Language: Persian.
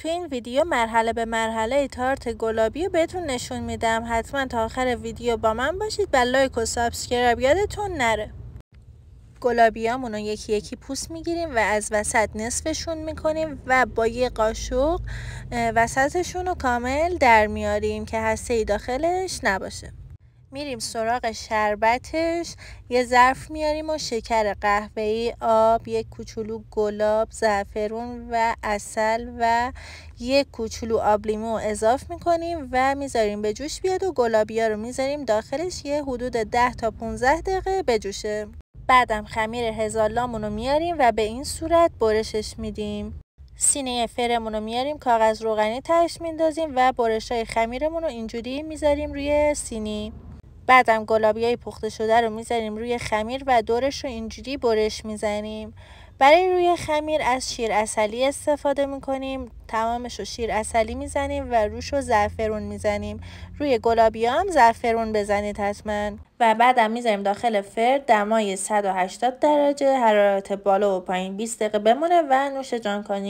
تو این ویدیو مرحله به مرحله تارت گلابی رو بهتون نشون میدم. حتما تا آخر ویدیو با من باشید و لایک و سابسکرایب یادتون نره. گلابیامون رو یکی یکی پوست میگیریم و از وسط نصفشون میکنیم و با یه قاشق وسطشون رو کامل در میاریم که هسته‌ای داخلش نباشه. میریم سراغ شربتش. یه ظرف میاریم و شکر قهوه‌ای، آب، یک کوچولو گلاب، زعفرون و عسل و یک کوچولو آب لیمو اضافه میکنیم و میذاریم به جوش بیاد و گلابی‌ها رو میذاریم داخلش یه حدود 10 تا 15 دقیقه بجوشه. بعدم خمیر هزارلامون رو میاریم و به این صورت برشش میدیم. سینه فرمون رو میاریم، کاغذ روغنی تهش میندازیم و برشای خمیرمون رو اینجوری میذاریم روی سینی. بعدم گلابیای پخته شده رو میذاریم روی خمیر و دورش رو اینجوری برش میزنیم. برای روی خمیر از شیر عسلی استفاده میکنیم. تمامش رو شیر عسلی میزنیم و روش رو زعفرون میزنیم. روی گلابیا هم زعفرون بزنید حتما. و بعدم میذاریم داخل فرن دمای 180 درجه، حرارت بالا و پایین 20 دقیقه بمونه و نوش جان کنیم.